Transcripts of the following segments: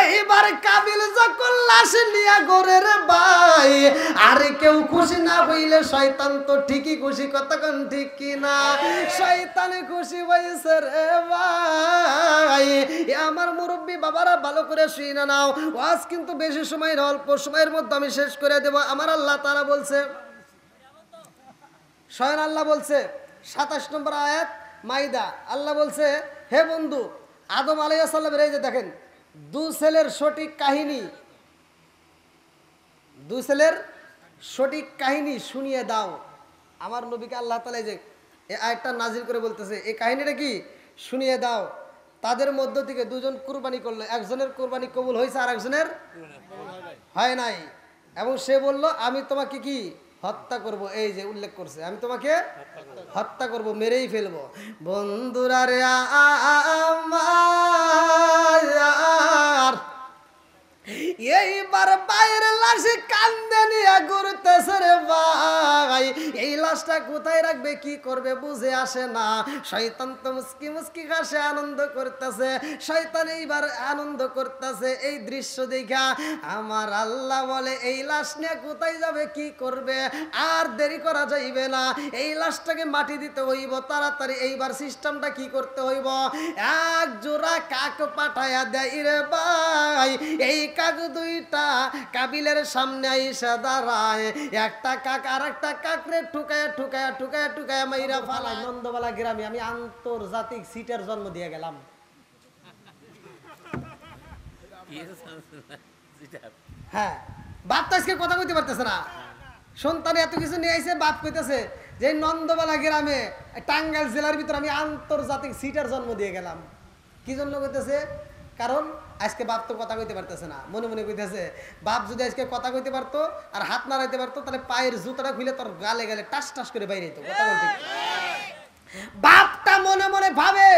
এইবার কাবিল যখন লাশ নিয়ে ঘরের ভাই, আর কেউ খুশি না হইলে শয়তান তো ঠিকই খুশি, কতক্ষণ ঠিক কিনা? শয়তানে খুশি হয়েছে রে ভাই। আমার মুরব্বী বাবারা ভালো করে শুনে নাও, ওয়াজ কিন্তু বেশি সময় না, অল্প সময়ের মধ্যে আমি শেষ করে দেব। আমার আল্লাহ তাআলা বলছে, স্বয়ং আল্লাহ বলছে 27 নম্বর আয়াত মাইদা, আল্লাহ বলছে, হে বন্ধু আদম আলাইহিস সালামের, এই যে দেখেন দুই ছেলের সঠিক কাহিনী, দুই ছেলের সঠিক কাহিনী শুনিয়ে দাও। আমার নবীকে আল্লাহ তাআলা যে এই আয়াতটা নাজিল করে বলতেছে, এই কাহিনীটা কি শুনিয়ে দাও। তাদের মধ্য থেকে দুজন কুরবানি করলো, একজনের কুরবানি কবুল হয়েছে আর একজনের হয় নাই, এবং সে বলল আমি তোমাকে কি হত্যা করব। এই যে উল্লেখ করছে, আমি তোমাকে হত্যা করব, মেরেই ফেলবো। বন্ধুরা রে আমার, এইবার বাইরের লাশে কান্দে নিয়ে ঘুরতেছে রে ভাই। এই লাশটা কোথায় রাখবে, কি করবে বুঝে আসে না। শয়তান তো মুস্কি মুস্কি হাসে, আনন্দ করতেছে। শয়তান এইবার আনন্দ করতেছে এই দৃশ্য দেখা। আমার আল্লাহ বলে, এই লাশ নিয়ে কোথায় যাবে, কি করবে? আর দেরি করা যাইবে না, এই লাশটাকে মাটি দিতে হইব তাড়াতাড়ি। এইবার সিস্টেমটা কি করতে হইব, এক জোড়া কাক পাঠায়া দেয় রে ভাই। এই কাক দুইটা কাবিলের সামনে আইসা দাঁড়ায়, একটা কাক আর একটা কাকরে ঠুকায়া ঠুকায়া ঠুকায়া ঠুকায়া মাইরা ফালায়। নন্দবালা গ্রামে আমি আন্তর্জাতিক সিটের জন্ম দিয়ে গেলাম। হ্যাঁ, বাপ তো আজকে কথা কইতে পারতেছে না, সন্তান এত কিছু নিয়ে আইছে, বাপ কইতেছে যে নন্দবালা গ্রামে টাঙ্গাইল জেলার ভিতর আমি আন্তর্জাতিক সিটের জন্ম দিয়ে গেলাম। কি জন্য কইতেছে? কারণ আজকে বাপ তো কথা কইতে পারতেছে না, মনে মনে কইতেছে বাপ যদি আজকে কথা কইতে পারতো আর হাত নাড়াইতে পারতো, তাহলে পায়ের জুতাটা খুলে তোর গালে গালে টাস টাস করে বাইরে যেত। কথা বলতে বাপটা মনে মনে ভাবে,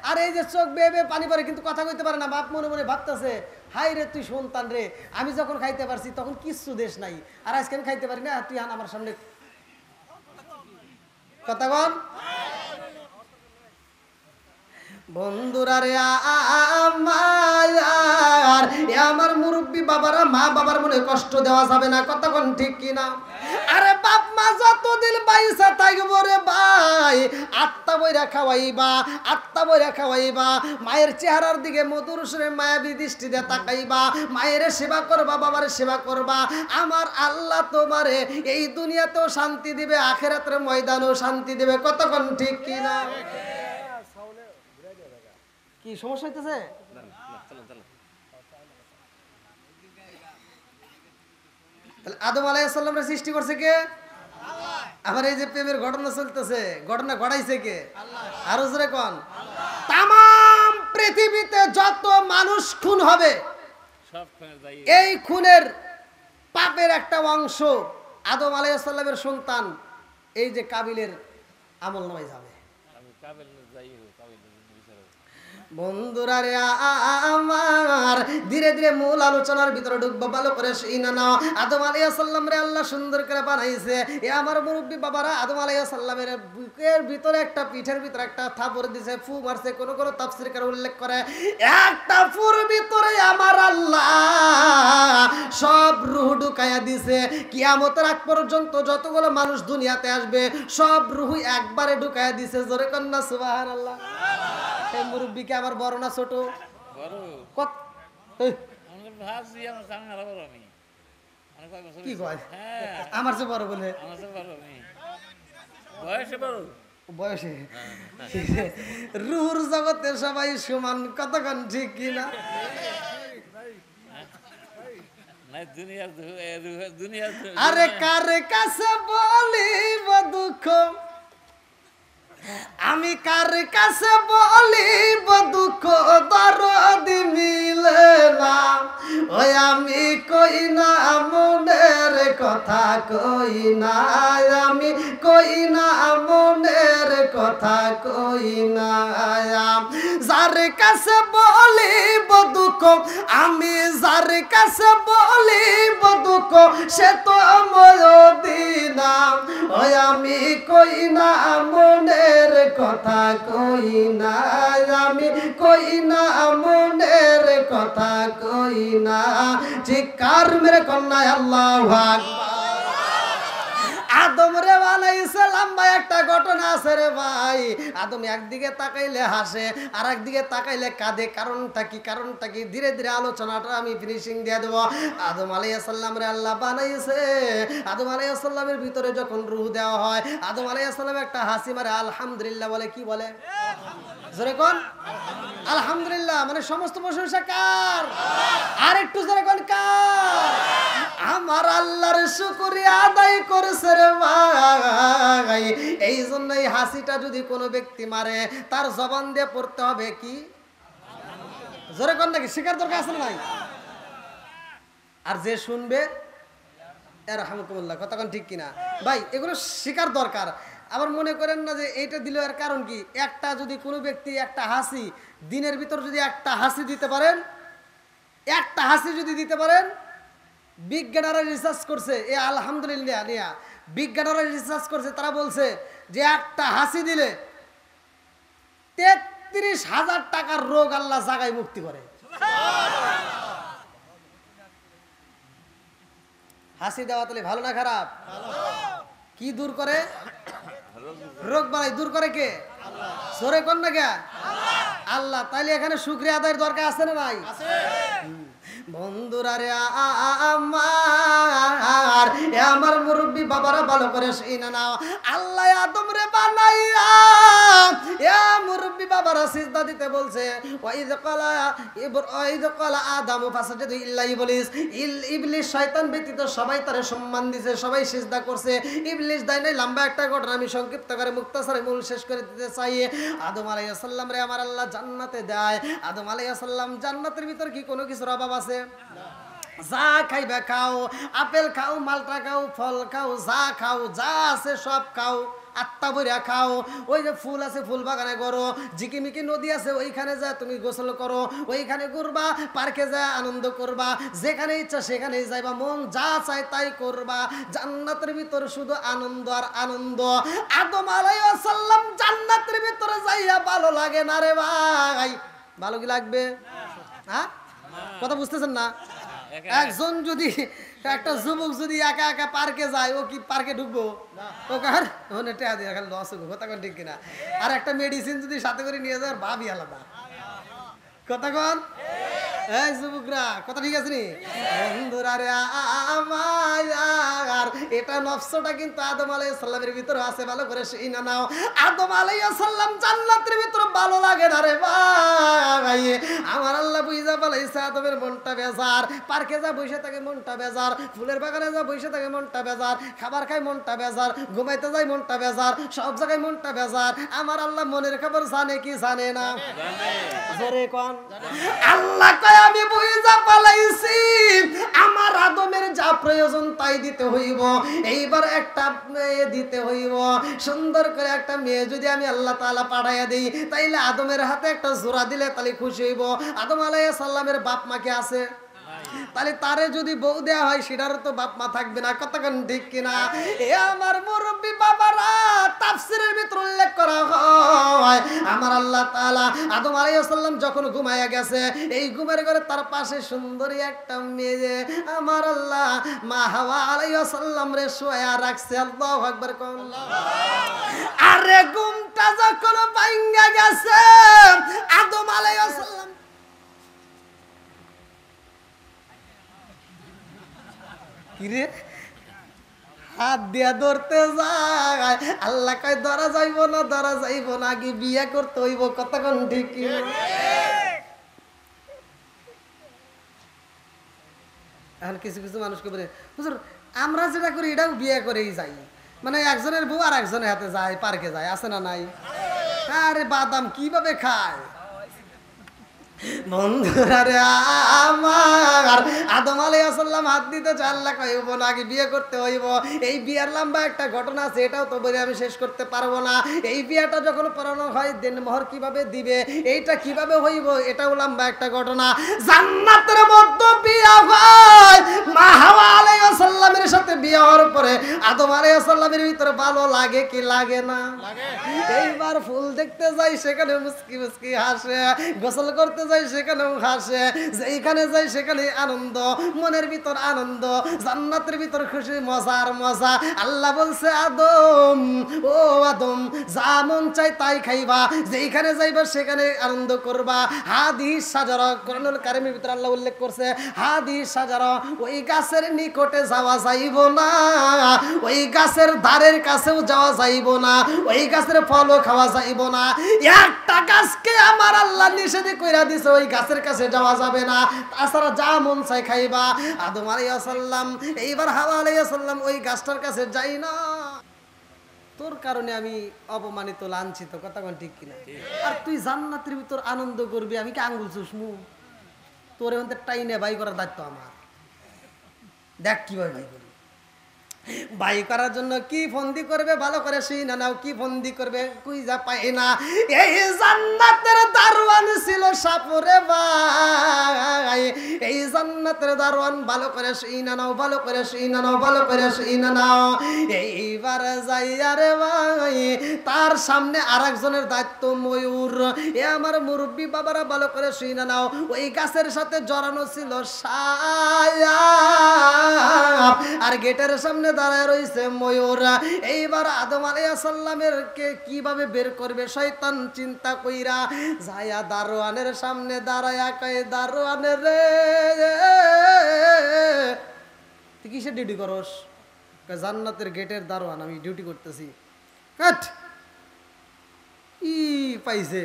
আর এই যে চোখ বেয়ে বেয়ে পানি পড়ে, কিন্তু কথা কইতে পারে না। বাপ মনে মনে ভাবতেছে, হাই রে তুই সন্তান রে, আমি যখন খাইতে পারছি তখন কিচ্ছু দেশ নাই, আর আজকে আমি খাইতে পারি না, তুই আন আমার সামনে কথা বল। বন্ধুরা রে আমার মুরব্বী বাবারা, মা বাবার মনে কষ্ট দেওয়া যাবে না, কতক্ষণ ঠিক কিনা? আরে বাপ মা যতদিন বাইসা থাকবো রে ভাই, আত্মা বইরা খাওয়াইবা, আত্মা বইরা খাওয়াইবা, মায়ের চেহারার দিকে মধুর সুরে মায়াবী দৃষ্টিতে তাকাইবা, মায়ের সেবা করবা, বাবার সেবা করবা। আমার আল্লাহ তোমারে এই দুনিয়াতেও শান্তি দিবে, আখিরাতের ময়দানেও শান্তি দিবে, কতক্ষণ ঠিক কিনা? কি সমস্যা হইতেছে? আদম আলাইহিস সালামের সৃষ্টি করছে কে? আল্লাহ। আবার এই যে প্রেমের ঘটনা চলতেছে, ঘটনা ঘটাইছে কে? আল্লাহ। আরো জোরে কোন? আল্লাহ। তামাম পৃথিবীতে যত মানুষ খুন হবে, সব খুনের দায়ী, এই খুনের পাপের একটা অংশ আদম আলাইহিস সালামের সন্তান এই যে কাবিলের আমলনামায় যাবে। বন্ধুরা রে আমার, ধীরে ধীরে মূল আলোচনার ভিতরে ঢুকবো, ভালো করে শুনে নাও। আদম আলাইহিস সালাম রে আল্লাহ সুন্দর করে বানাইছে। এ আমার মুরব্বী বাবারা, আদম আলাইহিস সালামের বুকের ভিতরে একটা, পিঠের ভিতরে একটা থাপড় দিছে, ফু মারছে। কোন কোন তাফসীরকার উল্লেখ করে একটা ফুর ভিতরে আমার আল্লাহ সব রূহ ঢুকায়া দিছে। কিয়ামতের আগ পর্যন্ত যতগুলো মানুষ দুনিয়াতে আসবে সব রূহ একবারে ঢুকায়া দিছে। জোরে কন্না সুবহানাল্লাহ। এই মুরব্বিকে আমার বড় না ছোট? কি কয় আমার চেয়ে বড় বলে? বয়সে রুহুর জগতে সবাই সমান, কতক্ষণ ঠিক কিনা? আরে কারে কাছে বলিব দুঃখ, আমি কার কাছে বলিব দুঃখ, দরদি মিলে না। ওই আমি কই না মনের কথা, কই না আমি, কই না মনের কথা, কই না। যার কাছে বলিব দুঃখ আমি যার কাছে বলিব দুঃখ সে তো মদিনা ওই আমি কই না মনের কথা কই না আমি কই না মনের কথা কই না চিৎকার মেরে কন্যা আল্লাহু আকবার আদম রে বানাইছে লম্বা একটা ঘটনা আছে রে ভাই আদম একদিকে তাকাইলে হাসে আর একদিকে তাকাইলে কাঁদে কারণটা কি ধীরে ধীরে আলোচনাটা আমি ফিনিশিং দিয়ে দেব আদম আলাইহিস সালাম রে আল্লাহ বানাইছে আদম আলাইহিস সালামের ভিতরে যখন রূহ দেওয়া হয় আদম আলাইহিস সালাম একটা হাসি মারে আলহামদুলিল্লাহ বলে কি বলে জোরে কোন আলহামদুলিল্লাহ মানে সমস্ত প্রশংসা কার আর একটু জোরে কোন কার আমার আল্লাহর শুকরিয়া আদায় করেছে রে ভাই এই জন্যই হাসিটা যদি কোনো ব্যক্তি মারে তার জবান দিয়ে পড়তে হবে কি জোরে কোন নাকি শিকার দরকার আছে না নাই আর যে শুনবে রাহমাকুমুল্লাহ কথা কোন ঠিক কিনা ভাই এগুলো শিকার দরকার আবার মনে করেন না যে এইটা দিল এর কারণ কি একটা যদি কোনো ব্যক্তি একটা হাসি দিনের ভিতর যদি একটা হাসি দিতে পারেন একটা হাসি যদি দিতে পারেন বিজ্ঞানীরা রিসার্চ করছে এই আলহামদুলিল্লাহ নিয়া বিজ্ঞানীরা রিসার্চ করছে তারা বলছে যে একটা হাসি দিলে ৩৩,০০০ টাকার রোগ আল্লাহ জাগায় মুক্তি করে হাসি দেওয়া তাহলে ভালো না খারাপ কি দূর করে রোগ বালাই দূর করে কে সরে কোন না কে আল্লাহ তাইলে এখানে শুকরিয়া আদায়ের দরকার আছে না নাই বন্ধুরা রে আমার মুরব্বী বাবারা ভালো করে শুনে নাও আল্লাহ আদম রে বানাইয়া মুরব্বী বাবারা সিজদা দিতে বলছে ওয়াইদ ক্বালা আদম ফাসাজাদু ইল্লা ইবলিস শয়তান ব্যতীত সবাই তারে সম্মান দিয়েছে সবাই সিজদা করছে ইবলিস দেয় নাই লম্বা একটা ঘটনা আমি সংক্ষিপ্ত করে মুক্তাসারে মূল শেষ করে দিতে চাই আদম আলাইহিস সালাম রে আমার আল্লাহ জান্নাতে দেয় আদম আলাইহিস সালাম জান্নাতের ভিতর কি কোনো কিছুর অভাব আছে যা খাইবে খাও আপেল খাও মালটা খাও ফল খাও যা খাও যা আছে সব খাও আত্মা বইরা খাও ওই যে ফুল আছে ফুল বাগানে করো ঝিকিমিকি নদী আছে ওইখানে যা তুমি গোসল করো ওইখানে ঘুরবা পার্কে যা আনন্দ করবা যেখানে ইচ্ছা সেখানেই যাইবা মন যা চায় তাই করবা জান্নাতের ভিতর শুধু আনন্দ আর আনন্দ আদম আলাইহিস সালাম জান্নাতের ভিতরে যাইয়া ভালো লাগে না রে ভাই ভালো কি লাগবে হ্যাঁ কথা বুঝতেছেন না একজন যদি একটা যুবক যদি একা একা পার্কে যায় ও কি পার্কে ঢুকবো ও কার ওখানে টেয়া দিয়ে খালি লস হবো কথা কোন ঠিক কিনা আর একটা মেডিসিন যদি সাথে করে নিয়ে যায় ভাবি আলাদা কথা কোন এই যুবকরা কথা ঠিক আছে নি বন্ধুরা রে আমার এটা নফসটা কিন্তু আদম আলাইহিস সালামের ভিতরে আছে ভালো করে শুনে নাও আদম আলাইহিস সালাম জান্নাতের ভিতরে ভালো লাগে না রে ভাই আমার আল্লাহ বুঝা বলাইছে আদমের মনটা বেজার পার্কে যা বসে থাকে মনটা বেজার ফুলের বাগানে যা বসে থাকে মনটা বেজার খাবার খায় মনটা বেজার ঘুমাইতে যায় মনটা বেজার সব জায়গায় মনটা বেজার আমার আল্লাহ মনের খবর জানে কি জানে না জোরে কোন আল্লাহ কয় আমি বুঝা পালাইছি আমার আদমের যা প্রয়োজন তাই দিতে হইব এইবার একটা মেয়ে দিতে হইব সুন্দর করে একটা মেয়ে যদি আমি আল্লাহ তাআলা পাঠাইয়া দেই তাইলে আদমের হাতে একটা জোড়া দিলে তাহলে খুশি হইব আদম আলাইহিস সালামের বাপ মা কি আছে তাহলে তারে যদি বউ দেয়া হয় সেটার তো বাপ মা থাকবে না কতক্ষণ ঠিক কিনা এ আমার মুরব্বী বাবারা তাফসীরের ভিতর উল্লেখ করা হয় আমার আল্লাহ তাআলা আদম আলাইহিস সালাম যখন ঘুমায়া গেছে এই ঘুমের ঘরে তার পাশে সুন্দরী একটা মেয়ে আমার আল্লাহ মা হাওয়া আলাইহিস সালাম রে শোয়া রাখছে আল্লাহু আকবার কোন আরে ঘুমটা যখন ভাঙা গেছে আদম আলাইহিস সালাম কিরে হাত দিয়া ধরতে যায় আল্লাহ কয় ধরা যাইব না কি বিয়ে করতে হইব কতক্ষণ ঠিক এখন কিছু কিছু মানুষকে বলে হুজুর আমরা যেটা করি এটাও বিয়ে করেই যাই মানে একজনের বউ আর একজনের হাতে যায় পার্কে যায় আছে না নাই আরে বাদাম কিভাবে খায় বন্ধুরা রে আমার, আদম আলাইহিস সালাম হাত দিতে চায়, আল্লাহ কইব না আগে বিয়ে করতে হইব। এই বিয়ার লম্বা একটা ঘটনা আছে, এটাও তো বলে আমি শেষ করতে পারবো না। এই বিয়াটা যখন পড়ানো হয় দেনমোহর কিভাবে দিবে, এইটা কিভাবে হইব, এটাও লম্বা একটা ঘটনা। জান্নাতের মধ্যে বিয়ে হয়, মা হাওয়া আলাইহিস সালামের সাথে বিয়ে হওয়ার পরে আদম আলাইহিস সালামের ভিতরে ভালো লাগে কি লাগে না? এইবার ফুল দেখতে যাই, সেখানে মুস্কি মুস্কি হাসে, গোসল করতে যাই সেখানেও হাসে, যেখানে যাই সেখানে আনন্দ, মনের ভিতর আনন্দ, জান্নাতের ভিতর খুশি, মজার মজা। আল্লাহ বলছে আদম, ও আদম, যা মন চাই তাই খাইবা, যেখানে যাইবা সেখানে আনন্দ করবা। হাদিস সাজারা, কোরআনুল কারীমের ভিতরে আল্লাহ উল্লেখ করছে, হাদিস সাজারা, ওই গাছের নিকটে যাওয়া যাইব না, ওই গাছের ধারের কাছেও যাওয়া যাইব না, ওই গাছের ফলও খাওয়া যাইব না। একটা গাছকে আমার আল্লাহ নিষেধ কইরা দিছে, ওই গাছের কাছে যাওয়া যাবে না, তাছাড়া যা মন চাই খাইবা। আদম আলাইহিস সালাম, এইবার হাওয়া আলাইহিস সালাম ওই গাছটার কাছে যাই না। তোর কারণে আমি অপমানিত, লাঞ্ছিত, কথা কোন ঠিক কিনা? আর তুই জান্নাতের ভিতর আনন্দ করবি, আমি কি আঙ্গুল চুষমু? তোর এমন টাইনে বাই করার দায়িত্ব আমার। দেখ কিভাবে বাই করি। বাই করার জন্য কি ফন্দি করবে ভালো করে শুই না নাও, কি ফন্দি করবে কুইজা পাই না। এই জান্নাতের দারওয়ান ছিল সাপুরে ভাই, এই জান্নাতের দারওয়ান ভালো করে শুই না নাও, ভালো করে শুই না নাও, ভালো করে শুই না নাও। এইবার যাই আরে ভাই, তার সামনে আরেকজনের দায়িত্ব ময়ূর। এ আমার মুরব্বী বাবারা ভালো করে শুই না নাও, ওই গাছের সাথে জড়ানো ছিল সাপ, আর গেটের সামনে দাঁড়ায় রয়েছে ময়ূর। এইবার আদম আলাইহিস সালামের কে কিভাবে বের করবে শয়তান চিন্তা কইরা যায়া দারোয়ানের সামনে দাঁড়ায়া কয়, দারোয়ানের রে তুই কিসের ডিউটি করস? কয় জান্নাতের গেটের দারোয়ান, আমি ডিউটি করতেছি। কাট ই পাইছে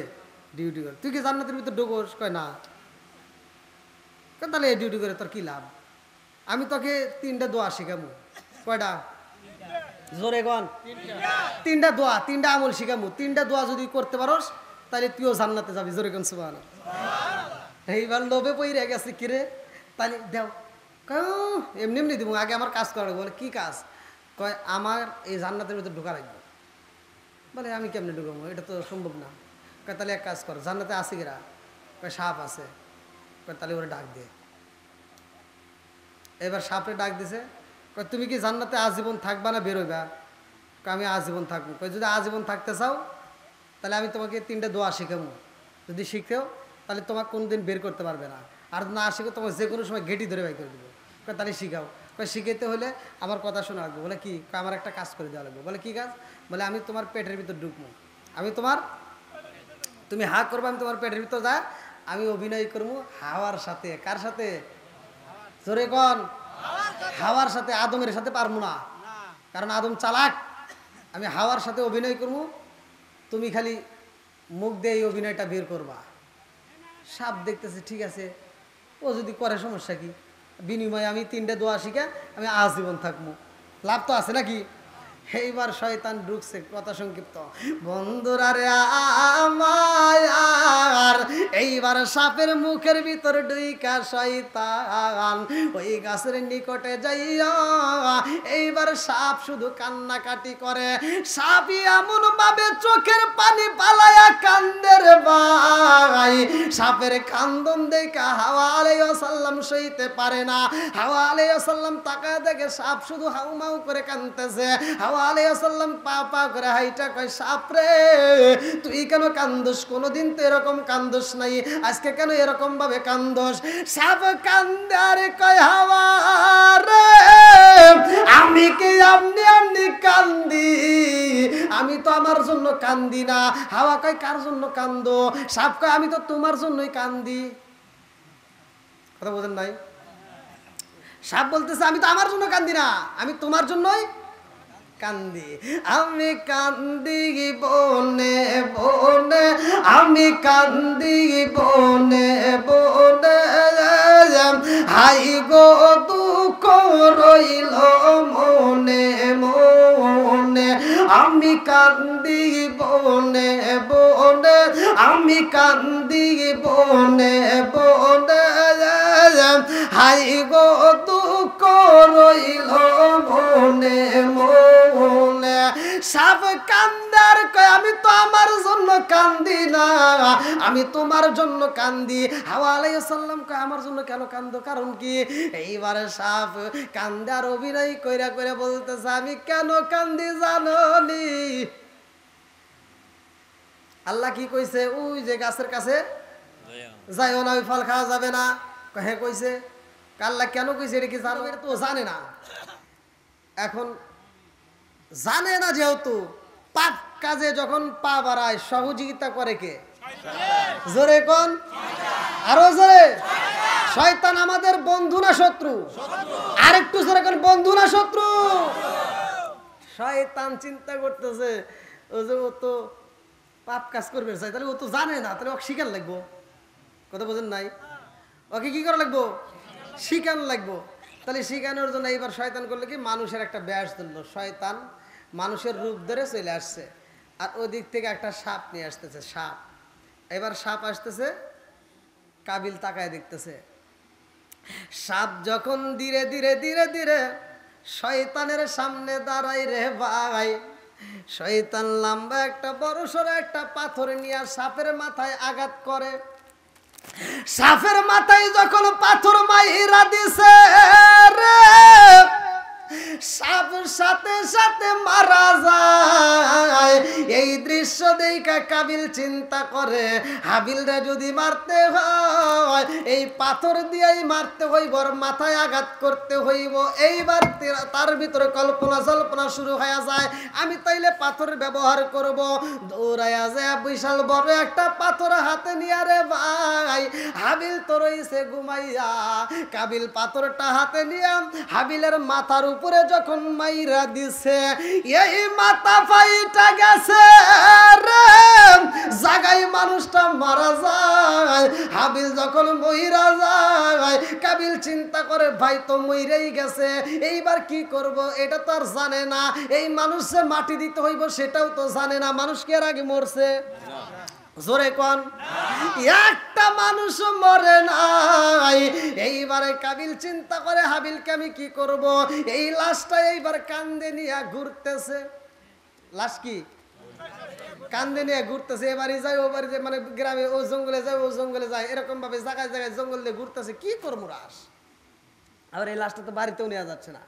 ডিউটি কর, তুই কি জান্নাতের ভিতর ঢুকোস? কয় না। তাহলে ডিউটি করে তোর কি লাভ? আমি তোকে 3টা দোয়া শিখামু। কয়টা? জোরে গন। 3টা দোয়া, 3টা আমল শিখামু। 3টা দোয়া যদি করতে পারোস তাহলে তুইও জান্নাতে যাবি। জোরে গন সুবহানাল্লাহ। এইবার লোভে পইরা গেছে, কিরে তাহলে দেও। এমনি এমনি দিব, আগে আমার কাজ করা। বলে কি কাজ? কয় আমার এই জান্নাতের ভিতরে ঢোকা রাখবো। বলে আমি কেমনে ঢুকাবো, এটা তো সম্ভব না। কয় তাহলে এক কাজ কর, জান্নাতে আছে কিরা? কয় সাপ আছে। কয় তাহলে ওরা ডাক দে। এবার সাপে ডাক দিছে, কয় তুমি কি জান্নাতে আজীবন থাকবা না বেরোইবা? আমি আজীবন থাকবো। কয় যদি আজীবন থাকতে চাও তাহলে আমি তোমাকে 3টা দোয়া শিখাবো, যদি শিখতেও তাহলে তোমাকে কোনোদিন বের করতে পারবে না, আর না শিখো তোমাকে যে কোনো সময় গেটি ধরে বাই করে দেবো। কয় তাহলে শিখাও। কয় শিখাইতে হলে আমার কথা শোনা লাগবে। বলে কি? আমার একটা কাজ করে দেওয়া লাগবে। বলে কি কাজ? বলে আমি তোমার পেটের ভিতর ঢুকবো, আমি তোমার, তুমি হা করবো, আমি তোমার পেটের ভিতর যা আমি অভিনয় করবো হাওয়ার সাথে। কার সাথে? জোরে কন। হাওয়ার সাথে। আদমের সাথে পারবো না, কারণ আদম চালাক। আমি হাওয়ার সাথে অভিনয় করবো, তুমি খালি মুখ দিয়ে এই অভিনয়টা বের করবা। সাপ দেখতেছে ঠিক আছে, ও যদি করে সমস্যা কি? বিনিময়ে আমি 3টা দোয়া শিখা আমি আজীবন থাকবো, লাভ তো আছে নাকি? এইবার শয়তান ঢুকছে। কথা সংক্ষিপ্ত বন্ধুরা রে আমার, এইবার সাপের মুখের ভিতর ঢুইকা শয়তান ওই গাছের নিকটে যাইয়া এইবার সাপ শুধু কান্নাকাটি করে। সাপই এমন ভাবে চোখের পানি পালায়া কান্দে রে ভাই, সাপের কান্দন দেখা হাওয়া আলাইহিস সালাম সইতে পারে না। হাওয়া আলাইহিস সালাম তাকায় দেখে সাপ শুধু হাউমাউ করে কাঁদতেছে। হাওয়া আলাইহিস সালাম পা পা করে হাইটা কয়, সাপ রে তুই কেন কান্দোস? কোনোদিন তো এরকম কান্দোস নাই, আজকে কেন এরকম ভাবে কান্দোস? সাপ কান্দে আর কয়, হাওয়া রে আমি কি আমনি আমনি কান্দি? আমি তো আমার জন্য কান্দি না। হাওয়া কয়, কার জন্য কান্দো? সাপ কয়, আমি তো তোমার জন্যই কান্দি। কথা বোঝেন নাই? সাপ বলতেছে আমি তো আমার জন্য কান্দি না, আমি তোমার জন্যই কান্দি। আমি কান্দি বনে বনে, আমি কান্দি বনে বনে, হাই গো দুঃখ রইল মনে মনে, আমি কান্দি বনে বনে, আমি কান্দি বনে বনে, হাই গো দুঃখ রইল মনে মনে। সাপ কান্দার কয় আমি তো আমার জন্য কান্দি না, আমি তোমার জন্য কান্দি। হাওয়া আলাইহিস সালাম কয় আমার জন্য কেন কান্দো, কারণ কি? এইবারে সাপ কান্দার অভিনয় কইরা কইরা বলতেছে আমি কেন কান্দি জানো নি? আল্লাহ কি কইছে? ওই যে গাছের কাছে যাইও না, ওই ফল খাওয়া যাবে না। হ্যাঁ কইছে। আল্লাহ কেন কইছে এটা কি জানো? এটা তো জানে না। এখন জানে না যেহেতু, পাপ কাজে যখন পা বাড়ায় সহযোগিতা করে কে? জোরে কোন, আরো জোরে। শয়তান আমাদের বন্ধু না শত্রু? আরেকটু জোরে কোন, বন্ধু না শত্রু? শয়তান চিন্তা করতেছে ও যে ও তো পাপ কাজ করবে চাই, তাহলে ও তো জানে না, তাহলে ওকে শিকার লাগবো। কথা বোঝেন নাই? ওকে কি করা লাগবো? শিকান লাগবো। তাহলে শিকানোর জন্য এইবার শয়তান করলে কি, মানুষের একটা ব্যাস ধরলো। শয়তান মানুষের রূপ ধরে চলে আসছে, আর ওদিক থেকে একটা সাপ নিয়ে আসতেছে। সাপ, এবার সাপ আসতেছে, কাবিল তাকায় দেখতেছে। সাপ যখন ধীরে ধীরে ধীরে ধীরে শয়তানের সামনে দাঁড়ায় রে ভাই, শয়তান লম্বা একটা বড় সড়ো একটা পাথর নিয়ে সাপের মাথায় আঘাত করে। সাপের মাথায় যখন পাথর মাইরা দিছে রে, সাপ সাথে সাথে মারা যায়। এই দৃশ্য দেখা কাবিল চিন্তা করে হাবিলরা যদি মারতে হয় এই পাথর দিয়েই মারতে হইব, মাথায় আঘাত করতে হইব। এইবার তার ভিতরে কল্পনা জল্পনা শুরু হয়ে যায়, আমি তাইলে পাথর ব্যবহার করব। দৌড়াইয়া যায় বিশাল বড় একটা পাথর হাতে নিয়ে রে ভাই, হাবিল তো রইছে ঘুমাইয়া। কাবিল পাথরটা হাতে নিয়ে হাবিলের মাথার উপরে যখন মাইরা দিছে, এই মাথা ফাইটা গেছে রে, জায়গায় মানুষটা মারা যায়। হাবিল যখন মইরা যায়, কাবিল চিন্তা করে ভাই তো মইরেই গেছে, এইবার কি করব? এটা তো আর জানে না। এই মানুষে মাটি দিতে হইব সেটাও তো জানে না। মানুষ কি এর আগে মরছে? জোরে কোন, একটা মানুষ মরে নাই। এইবারে কাবিল চিন্তা করে হাবিলকে আমি কি করব? এই লাশটা এইবার কান্দে নিয়ে ঘুরতেছে। লাশ কি কান্দে নিয়ে ঘুরতেছে, এবারে যায় ও বাড়ি, মানে গ্রামে ও জঙ্গলে যায় ও জঙ্গলে যায়, এরকম ভাবে জায়গায় জায়গায় জঙ্গল দিয়ে ঘুরতেছে। কি করবো রাস? আর এই লাশটা তো বাড়িতেও নেওয়া যাচ্ছে না।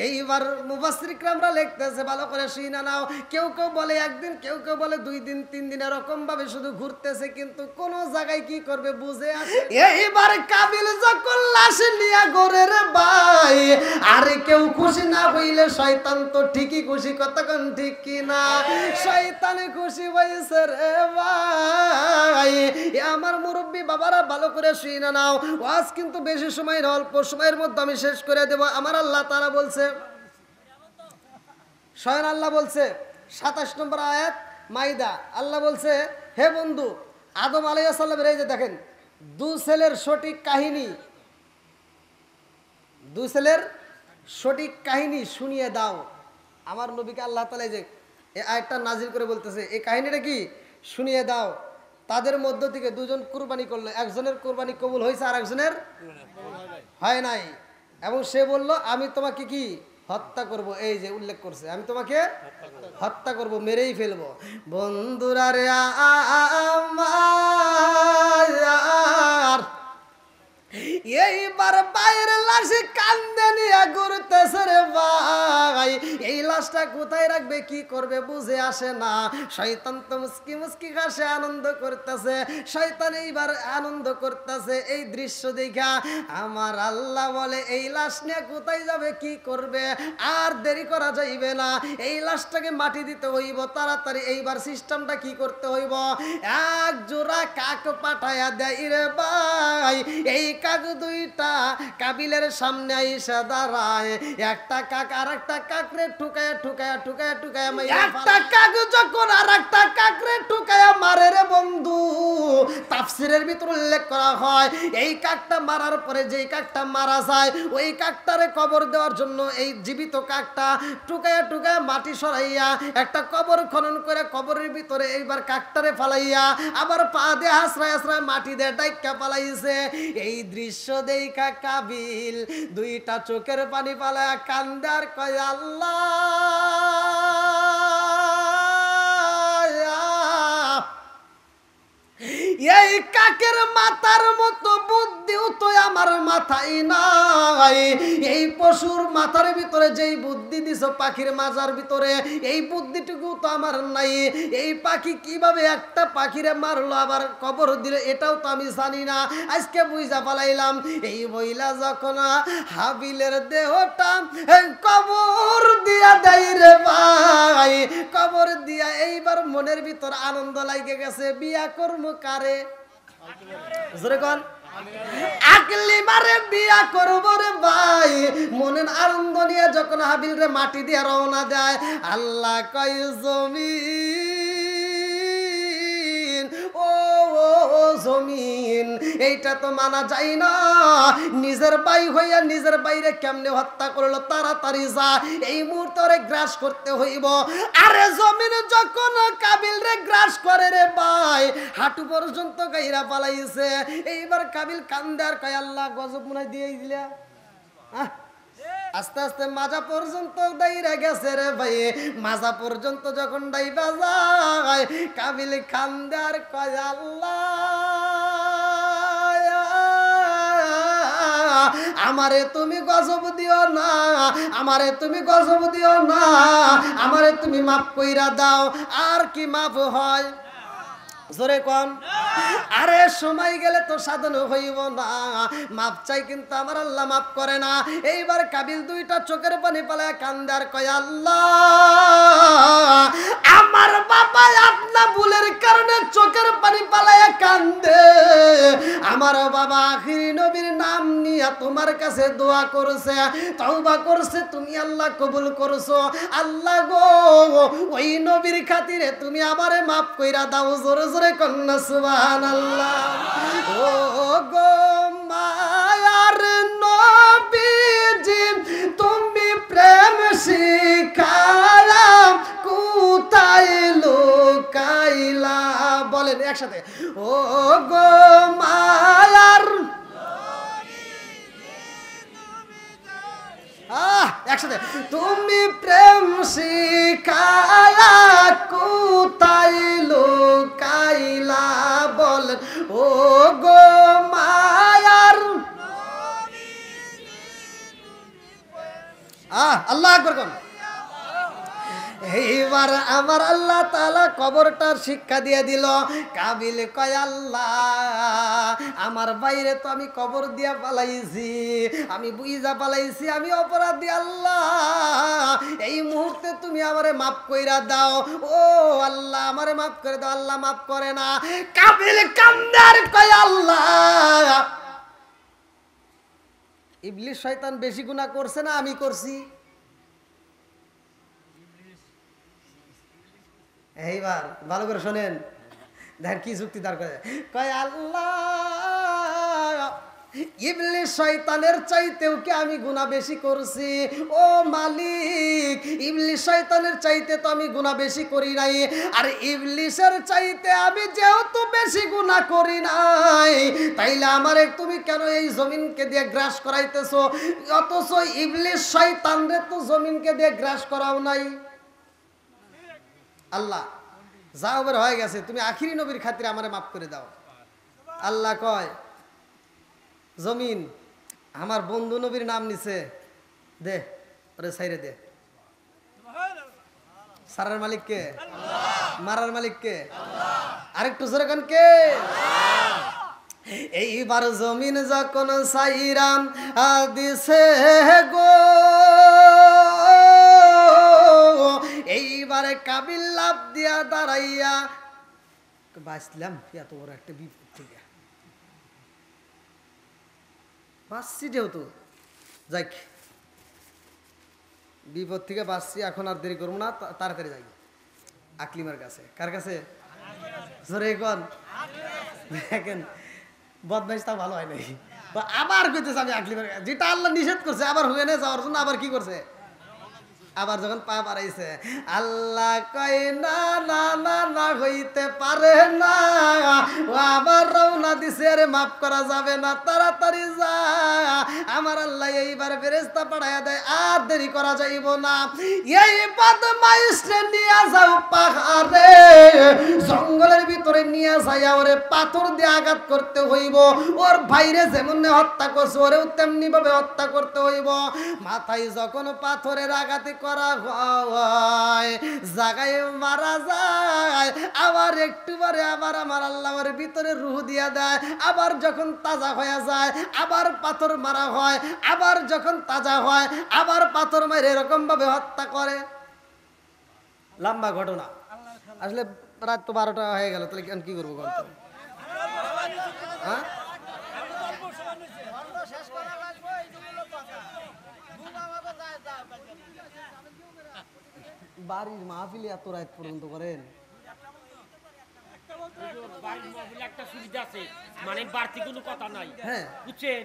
এইবার মুফাসসিররা লিখতেছে, ভালো করে শুনে নাও। কেউ কেউ বলে একদিন, কেউ কেউ বলে 2 দিন 3 দিন, এরকম ভাবে শুধু ঘুরতেছে, কিন্তু কোন জায়গায় কি করবে বুঝে আসে। এইবার কাবিল যখন লাশ নিয়ে ঘুরে রে ভাই, আরে কেউ খুশি না হইলে শয়তান তো ঠিকই খুশি। কতক্ষণ ঠিক কি না? শয়তানে খুশি হইছে রে ভাই। আমার মুরব্বী বাবারা ভালো করে শুনে নাও। ওয়াজ কিন্তু বেশি সময় না, অল্প সময়ের মধ্যে আমি শেষ করে দেব। আমার আল্লাহ তাআলা বলছে, স্বয়ং আল্লাহ বলছে 27 নম্বর আয়াত মাইদা, আল্লাহ বলছে হে বন্ধু আদম আলাইহিস সালামের, এই যে দেখেন 2 ছেলের সঠিক কাহিনী, 2 ছেলের সঠিক কাহিনী শুনিয়ে দাও। আমার নবীকে আল্লাহ তাআলা এই যে এই আয়াতটা নাজিল করে বলতেছে, এই কাহিনীটা কি শুনিয়ে দাও। তাদের মধ্য থেকে 2 জন কুরবানি করলো, একজনের কুরবানি কবুল হয়েছে আর একজনের হয় নাই। এবং সে বলল আমি তোমাকে কি হত্যা করব। এই যে উল্লেখ করছে, আমি তোমাকে হত্যা করব, মেরেই ফেলবো। বন্ধুরা রে আমার, এইবার বাইরে লাশে কান্দে নিয়ে ঘুরতেছে রে ভাই। এই লাশটা কোথায় রাখবে, কি করবে বুঝে আসে না। শয়তান তো মুস্কি মুস্কি হাসে, আনন্দ করতেছে। শয়তান এইবার আনন্দ করতেছে এই দৃশ্য দেখা। আমার আল্লাহ বলে এই লাশ নিয়ে কোথায় যাবে, কি করবে? আর দেরি করা যাইবে না, এই লাশটাকে মাটি দিতে হইব তাড়াতাড়ি। এইবার সিস্টেমটা কি করতে হইব? এক জোড়া কাক পাঠায়া দেয় রে ভাই। এই কাক দুইটা কাবিলের সামনে আইসা দাঁড়ায়। একটা কাক আর একটা কাকরে ঠুকায়া ঠুকায়া ঠুকায়া ঠুকায়া একটা কাক যখন আর একটা কাকরে ঠুকায়া মারে রে বন্ধু, তাফসিরের ভিতর উল্লেখ করা হয় এই কাকটা মারার পরে যেই কাকটা মারা যায় ওই কাকটারে কবর দেওয়ার জন্য এই জীবিত কাকটা টুকায়া টুকায়া মাটি সরাইয়া একটা কবর খনন করে কবরের ভিতরে এইবার কাকটারে ফালাইয়া আবার পা দিয়ে হাসরায় হাসরায় মাটি দিয়ে ডাইকা পালাইছে। এই দৃশ্য দেখা কাবিল দুইটা চোখের পানি পালায়া কান্দার কয় আল্লাহ, এই কাকের মাথার মতো বুদ্ধিও তো আমার মাথায় নাই। এই পশুর মাথার ভিতরে যেই বুদ্ধি দিছ পাখির মাজার ভিতরে এই বুদ্ধিটুকু তো আমার নাই। এই পাখি কিভাবে একটা পাখিরে মারলো আবার কবর দিল এটাও তো আমি জানি না, আজকে বুঝা পালাইলাম। এই বইলা যখন হাবিলের দেহটা কবর দিয়া দেয় রে ভাই, কবর দিয়া এইবার মনের ভিতর আনন্দ লাগে গেছে, বিয়া কর্ম কারে আকলি মারে বিয়া করব রে ভাই। মনের আনন্দ নিয়ে যখন হাবিল রে মাটি দিয়ে রওনা দেয়, আল্লাহ কয় জমিন ও জমিন এইটা তো মানা যায় না, নিজের ভাই হইয়া নিজের বাইরে কেমনে হত্যা করলো, তাড়াতাড়ি যা এই মুহূর্তে গ্রাস করতে হইব। আরে জমিন যখন কাবিল রে গ্রাস করে রে ভাই হাঁটু পর্যন্ত গাইরা পালাইছে। এইবার কাবিল কান্দে আর কয় আল্লাহ গজব মনে দিয়ে দিলা। আস্তে আস্তে মাজা পর্যন্ত দাইরা গেছে রে ভাই। মাজা পর্যন্ত যখন ডাইবা যায় কাবিল কান্দে আর কয় আল্লাহ আমারে তুমি গজব দিও না, আমারে তুমি গজব দিও না, আমারে তুমি মাফ কইরা দাও। আর কি মাফ হয় জোরে কোন? আরে সময় গেলে তো সাধন হইব না, মাপ চাই কিন্তু আমার আল্লাহ মাফ করে না। এইবার কাবিল দুইটা চোখের পানি পালায় কান্দে আর কয় আল্লাহ আমার বাবা আপনা ভুলের কারণে চোখের পানি পালায় কান্দে, আমার বাবা আখিরি নবীর নাম নিয়ে তোমার কাছে দোয়া করছে, তওবা করছে, তুমি আল্লাহ কবুল করছো। আল্লাহ গো ওই নবীর খাতিরে তুমি আমারে মাফ কইরা দাও। জোরে জোরে কন্যা সুবহানাল্লাহ। ও গো মায়ার নবীজি তুমি প্রেম শিখালা কোথায় লুকাইলা, বলেন একসাথে ও গো মায়ার একসাথে তুমি প্রেম শিখালা কোথায় লুকাইলা, বলেন ও গো মায়ার আল্লাহ আকবার কোন। এইবার আমার আল্লাহ তাআলা কবরটার শিক্ষা দিয়ে দিল। কাবিল কয় আল্লাহ আমার বাইরে তো আমি কবর দিয়া পালাইছি, আমি বুইজা পালাইছি, আমি অপরাধী আল্লাহ, এই মুহূর্তে তুমি আমারে মাফ কইরা দাও। ও আল্লাহ আমারে মাফ করে দাও। আল্লাহ মাফ করে না। কাবিল কান্দার কয় আল্লাহ ইবলিস শয়তান বেশি গুনাহ করছে না আমি করছি? এইবার ভালো করে শোনেন, দেখেন কি যুক্তি দাঁড় করে। কয় আল্লাহ ইবলিস শয়তানের চাইতেও কি আমি গুনাহ বেশি করছি? ও মালিক ইবলিস শয়তানের চাইতে তো আমি গুনাহ বেশি করি নাই, আর ইবলিসের চাইতে আমি যেহেতু বেশি গুনাহ করি নাই তাইলে আমারে তুমি কেন এই জমিনকে দিয়ে গ্রাস করাইতেছো? অথচ ইবলিস শয়তানরে তো জমিনকে দিয়ে গ্রাস করাও নাই। আল্লাহ যা ওভার হয়ে গেছে, তুমি আখিরি নবীর খাতিরে আমারে মাফ করে দাও। আল্লাহ কয় জমিন আমার বন্ধু নবীর নাম নিছে, দে ওরে ছাইরে দে। সারার মালিক কে? মারার মালিক কে? আরেকটু জোরে কোন কে? এইবার জমিন যখন সাইরাম দিছে গো, এইবারে কাবিল লাভ দিয়া দাঁড়াইয়া বাঁচলাম এত বড় একটা বিপদ থেকে। বাঁচছি যেহেতু যাক, বিপদ থেকে বাঁচছি, এখন আর দেরি করবো না, তাড়াতাড়ি যাই আকলিমার কাছে। কার কাছে? জোরে কোন। দেখেন বদমাইশ তা ভালো হয় নাকি, আবার কইতেছে আমি আকলিমার কাছে, যেটা আল্লাহ নিষেধ করছে আবার হয়ে না যাওয়ার জন্য আবার কি করছে, আবার যখন পা বাড়াইছে, আল্লাহ কয় না না না না হইতে পারে না, ও আবার রওনা দিছে, আরে মাফ করা যাবে না, তাড়াতাড়ি যা। আমার আল্লাহ এইবার ফেরেশতা পাঠায়া দেয়, আর দেরি করা যাইব না, এই বদমাইশরে নিয়ে যাও পাহাড়ে, জঙ্গলের ভিতরে নিয়ে যাইয়া ওরে পাথর দিয়ে আঘাত করতে হইব, ওর ভাইরে যেমন হত্যা করছে ওরেও তেমনি ভাবে হত্যা করতে হইব। মাথায় যখন পাথরের আঘাতে করা হয়, জায়গায় মারা যায়, আবার একটু পরে আবার আমার আল্লাহ ওর ভিতরে রূহ দিয়া দেয়, আবার যখন তাজা হয়ে যায় আবার পাথর মারা হয়, আবার যখন তাজা হয় আবার পাথর মেরে এরকম ভাবে হত্যা করে। লম্বা ঘটনা, আসলে রাত তো 12টা হয়ে গেল, তাহলে কি করবো গল্প? হ্যাঁ বাড়ির মাহফিলে এত রাত পর্যন্ত করেন? মানে বাড়তি কোনো কথা নাই, হ্যাঁ বুঝছেন,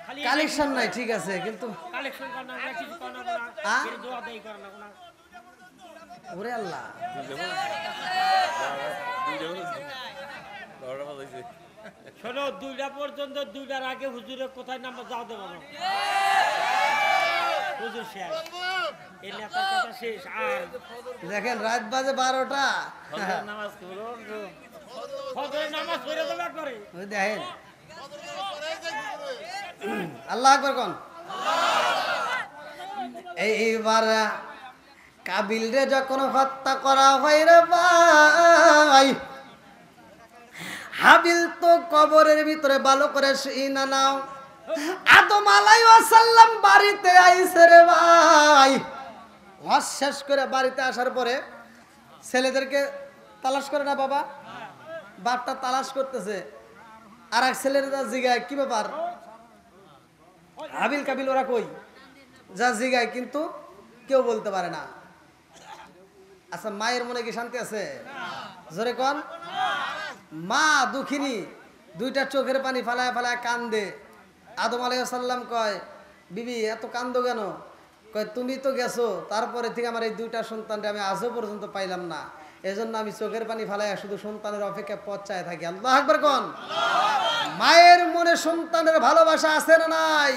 খালি কালেকশন নাই, ঠিক আছে, কিন্তু কালেকশন করা না, কিছু করা না, এর দোয়া দেই করা না। ওরে আল্লাহ, শোনো, 2টা পর্যন্ত, 2টার আগে হুজুরের কোথায় নাম্বার যাও দেবো না, হুজুর শেষ, এর নেতার কথা শেষ। আর দেখেন রাত বাজে 12টা, নামাজ ফজরের নামাজ পড়ে দেবে একবারে, ওই দেখেন আল্লাহ আকবার কোন। এইবার কাবিল রে যখন হত্যা করা হয় রে ভাই, হাবিল তো কবরের ভিতরে ভালো করে শুই না নাও, আদম আলাইহিস সালাম বাড়িতে আইছে রে ভাই, ওয়াজ শেষ করে বাড়িতে আসার পরে ছেলেদেরকে তালাশ করে না বাবা, বাপটা তালাশ করতেছে, আর এক ছেলের জিগায় কি ব্যাপার, হাবিল কাবিল ওরা কই, যা জিগায় কিন্তু কেউ বলতে পারে না। আচ্ছা মায়ের মনে কি শান্তি আছে? জোরে কোন। মা দুঃখিনী, 2টা চোখের পানি ফালায় ফালায় কান্দে। আদম আলাইহিস সালাম কয়, বিবি এত কান্দো কেন? কয় তুমি তো গেছো, তারপরে থেকে আমার এই 2টা সন্তানকে আমি আজও পর্যন্ত পাইলাম না, এজন্য আমি চোখের পানি ফালাইয়া শুধু সন্তানের অপেক্ষা পথ চায় থাকি। আল্লাহু আকবার কোন। মায়ের মনে সন্তানের ভালোবাসা আছে না নাই?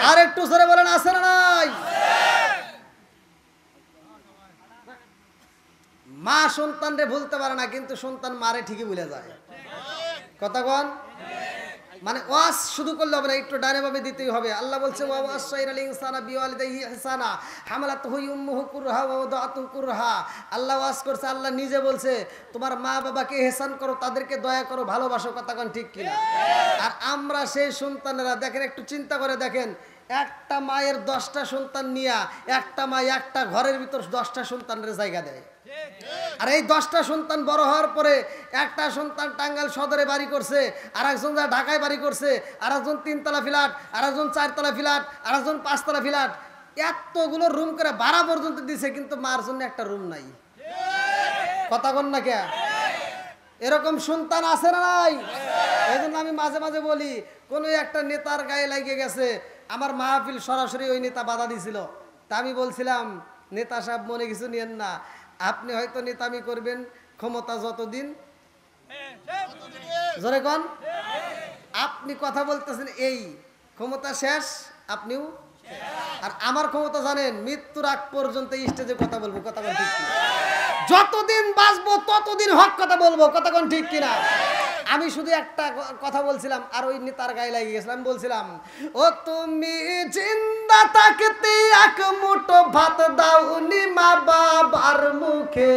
আর একটু জোরে বলেন, আছে না নাই? মা সন্তানরে ভুলতে পারে না, কিন্তু সন্তান মারে ঠিকই ভুলে যায়। কথা কোন। মানে ওয়াজ শুধু করলে হবে না, একটু ডানে ভাবে দিতেই হবে। আল্লাহ বলছে ওয়া ওয়াসাইনাল ইনসানা বিওয়ালিদাইহি ইহসানা হামালাতুহু উম্মুহু কুরহা ওয়া ওয়াদাতুহু কুরহা। আল্লাহ ওয়াজ করছে, আল্লাহ নিজে বলছে তোমার মা বাবাকে ইহসান করো, তাদেরকে দয়া করো, ভালোবাসো। কথা কোন ঠিক কিনা? আর আমরা সেই সন্তানেরা দেখেন, একটু চিন্তা করে দেখেন, একটা মায়ের 10টা সন্তান নিয়া একটা মা একটা ঘরের ভিতর 10টা সন্তানের জায়গা দেয়। আর এই 10টা সন্তান বড় হওয়ার পরে একটা সন্তান টাঙ্গাইল সদরে বাড়ি করছে, আর একজন ঢাকায় বাড়ি করছে, আর একজন 3তলা ফ্ল্যাট, আর একজন 4তলা ফ্ল্যাট, আর একজন 5তলা ফ্ল্যাট, এতগুলো রুম করে ভাড়া পর্যন্ত দিছে, কিন্তু মার জন্য একটা রুম নাই। কথা কন না কে? এরকম সন্তান আছে না নাই? এই জন্য আমি মাঝে মাঝে বলি, কোনো একটা নেতার গায়ে লাগিয়ে গেছে, আমার মাহফিল সরাসরি ওই নেতা বাধা দিছিল, তা আমি বলছিলাম নেতা সাহেব মনে কিছু নিয়েন না, আপনি হয়তো নেতামি করবেন ক্ষমতা যতদিন, জোরে কোন, আপনি কথা বলতেছেন এই ক্ষমতা শেষ, আপনিও, আর আমার ক্ষমতা জানেন মৃত্যুর আগ পর্যন্ত স্টেজে কথা বলবো। কথা কোন ঠিক কিনা? যতদিন বাঁচবো ততদিন হক কথা বলবো। কথা কোন ঠিক কিনা? আমি শুধু একটা কথা বলছিলাম, আর ওই নেতার গায়ে লাগিয়ে গেছিলাম, বলছিলাম ও তুমি জিন্দা থাকতে এক মুঠো ভাত দাওনি মা বাবার মুখে,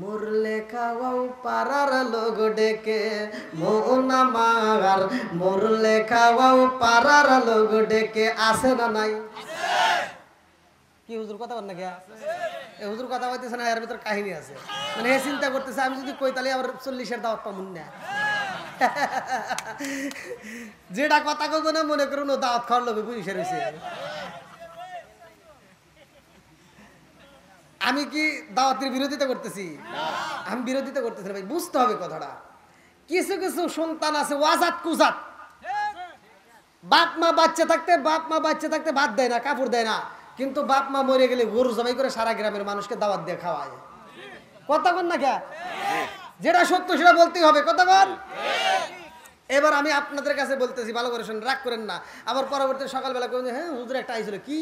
মরলে খাওয়াও পাড়ার লোক ডেকে, মন আমার মরলে খাওয়াও পাড়ার লোক ডেকে, আছে না নাই? কি হুজুর কথা বল না কে? হুজুর কথা বলতেছে না, এর ভিতর কাহিনী আছে। মানে এ চিন্তা করতেছে আমি যদি কই তাহলে আবার 40-এর দাওয়াত পাবো না। যেটা কথা কইব না মনে করুন ও দাওয়াত খাওয়ার লোভে পুলিশে রয়েছে। আমি কি দাওয়াতের বিরোধিতা করতেছি? আমি বিরোধিতা করতেছি না ভাই, বুঝতে হবে কথাটা। কিছু কিছু সন্তান আছে ওয়াজাত কুজাত, বাপ মা বাচ্চা থাকতে ভাত দেয় না, কাপড় দেয় না, কিন্তু বাপ মা মরে গেলে গরু জবাই করে সারা গ্রামের মানুষকে দাওয়াত দিয়ে খাওয়ায়। কথা বল না কে? যেটা সত্য সেটা বলতেই হবে। কথা বল। এবার আমি আপনাদের কাছে বলতেছি, ভালো করে শুনুন, রাগ করেন না। আবার পরবর্তী সকালবেলা করেন, হ্যাঁ হুজুর একটা আইছিল, কি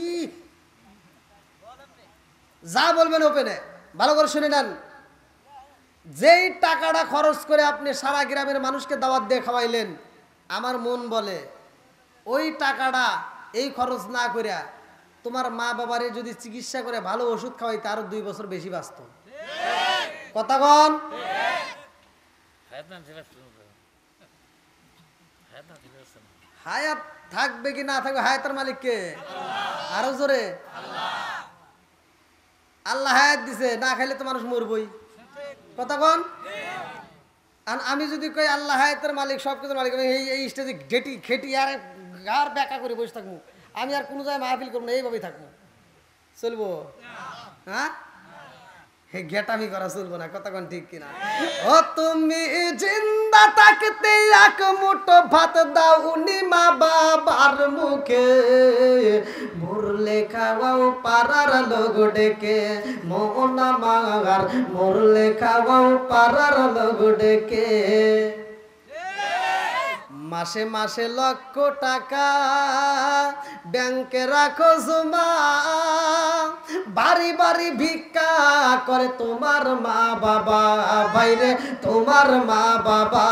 যা বলবেন ওপেনে, ভালো করে শুনে নেন। যেই টাকাটা খরচ করে আপনি সারা গ্রামের মানুষকে দাওয়াত দিয়ে খাওয়াইলেন, আমার মন বলে ওই টাকাটা এই খরচ না করিয়া তোমার মা বাবারে যদি চিকিৎসা করে ভালো ওষুধ খাওয়াইতে আরো 2 বছর বেশি বাঁচত। কথা কন। হায়াত থাকবে কি না থাকবে, হায়াতের মালিক কে? আরো জোরে। আল্লাহ হায়াত দিছে, না খাইলে তো মানুষ মরবই। কথা কন। আমি যদি কই আল্লাহ হায়াতের মালিক, সবকিছুর মালিক, এই স্টেজে ঘেটি খেটি আর ব্যাকা করে বসে থাকবো, আমি আর কোনো জায়গায় মাহফিল করবো না, এইভাবেই থাকবো, চলবো? হ্যাঁ, ঘেটামি করা চলবো না। কথা কন ঠিক কিনা? ও তুমি জিন্দা থাকতে এক মুঠো ভাত দাওনি মা বাবার মুখে, মরলে খাওয়াও পাড়ার লোক ডেকে, মন আমার মরলে খাওয়াও পাড়ার লোক ডেকে। মাসে মাসে লক্ষ টাকা ব্যাংকে রাখো জমা, বাড়ি বাড়ি ভিক্ষা করে তোমার মা বাবা, বাইরে তোমার মা বাবা।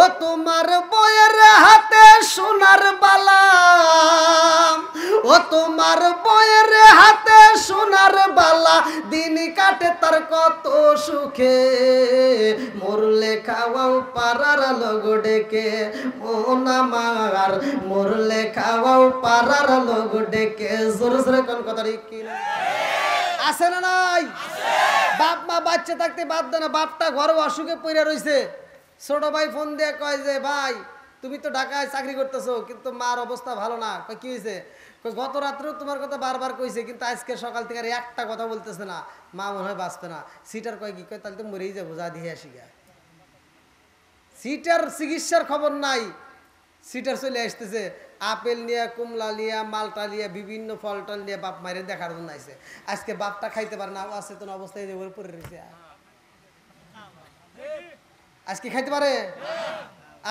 ও তোমার বইয়ের হাতে সোনার বালা, ও তোমার বইয়ের হাতে সোনার বালা, দিন কাটে তার কত সুখে, মরলে খাওয়াও পাড়ার লোক ডেকে, মন আমার মরলে খাওয়াও পাড়ার লোক ডেকে। জোরে জোরে কোন কথা ঠিক কিনা? আছে না নাই? বাপ মা বাচ্চা থাকতে বাদ দেয় না, বাপটা ঘরে অসুখে পড়ে রয়েছে, ছোট ভাই ফোন দিয়ে কয় যে ভাই তুমি তো ঢাকায় চাকরি করতেছো, কিন্তু মার অবস্থা ভালো না। কয় কি হয়েছে? গত রাত্রেও তোমার কথা বারবার কইছে, কিন্তু আজকে সকাল থেকে আর একটা কথা বলতেছে না, মা মনে হয় বাঁচবে না। সিটার কয় কি? কয় তাহলে তো মরেই যাবো, যা দিয়ে আসি গা। সিটার চিকিৎসার খবর নাই, সিটার চলে আসতেছে আপেল নিয়ে, কমলা নিয়ে, মালটা নিয়ে, বিভিন্ন ফল টল নিয়ে বাপ মায়ের দেখার জন্য আসছে। আজকে বাপটা খাইতে পারে না, আছে তো অবস্থায় পড়ে রয়েছে, আজকে খাইতে পারে?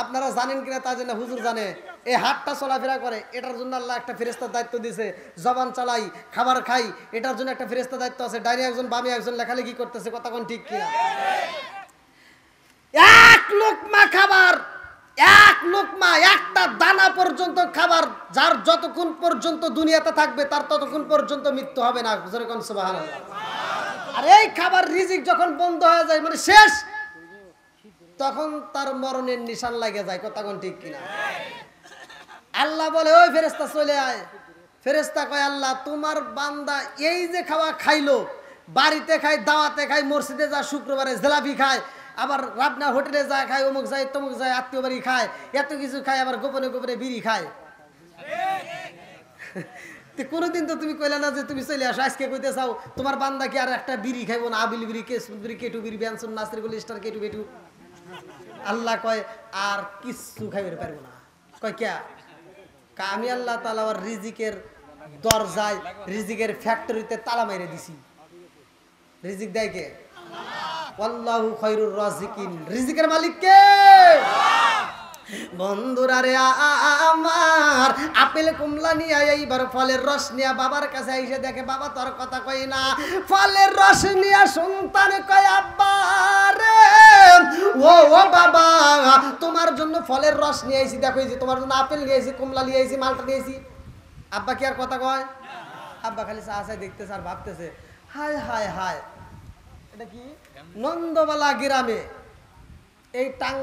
আপনারা জানেন কিনা তা জানে, হুজুর জানে। এই হাতটা চলাফেরা করে, এটার জন্য আল্লাহ একটা ফেরেশতার দায়িত্ব দিয়েছে। জবান চালাই, খাবার খাই, এটার জন্য একটা ফেরেশতার দায়িত্ব আছে। ডাইনি একজন, বামে একজন লেখালেখি করতেছে। কথা কোন ঠিক কিনা? এক লোকমা খাবার, এক লোকমা, একটা দানা পর্যন্ত খাবার, যার যতক্ষণ পর্যন্ত দুনিয়াতে থাকবে তার ততক্ষণ পর্যন্ত মৃত্যু হবে না। যেরকম সুবহানাল্লাহ। আর এই খাবার রিজিক যখন বন্ধ হয়ে যায়, মানে শেষ, তখন তার মরণের নিশান লাগে যায়। কথা কোন ঠিক কিনা? আল্লাহ বলে ওই ফেরেশতা চলে আয়। ফেরেশতা কয় আল্লাহ তোমার বান্দা এই যে খাওয়া খাইলো, বাড়িতে খায়, দাওয়াতে খায়, মসজিদে যা, শুক্রবারে জিলাপি খায়, আবার রাবনা হোটেলে যায় খায়, অমুক যায় তমুক যায়, আত্মীয় বাড়ি খায়, এত কিছু খায়, আবার গোপনে গোপনে বিড়ি খায়। কোনোদিন তো তুমি কইলে না যে তুমি চলে আসো, আজকে কইতে চাও তোমার বান্দা কি আর একটা বিড়ি খাইবো না? আবিল বিড়ি, কেসুন বিড়ি, কেটু বিড়ি, বেনসুন, নাসির গুলি, স্টার, কেটু বেটু। আল্লাহ কয় আর কিচ্ছু খাইবে পারবো না। কয় কে? আমি আল্লাহ তাআলা আর রিজিকের দরজায়, রিজিকের ফ্যাক্টরিতে তালা মেরে দিছি। রিজিক দেয় কে? আল্লাহু খায়রুর রাজিকিন। রিজিকের মালিক কে? বন্ধুরা রে আমার, আপেল কমলা নিয়ে এইবার ফলের রস নিয়ে বাবার কাছে এসে দেখে বাবা তোর কথা কই না। ফলের রস নিয়ে সন্তান কয় আব্বা রে, ও বাবা তোমার জন্য ফলের রস নিয়ে আইছি, দেখো এই যে তোমার জন্য আপেল নিয়ে আইছি, কমলা নিয়ে আইছি, মালটা নিয়ে আইছি। আব্বা কি আর কথা কয়? আব্বা খালি চাষায় দেখতেছে আর ভাবতেছে, হায় হায় হায়, এটা কি নন্দবালা গ্রামে এই টাঙ্গ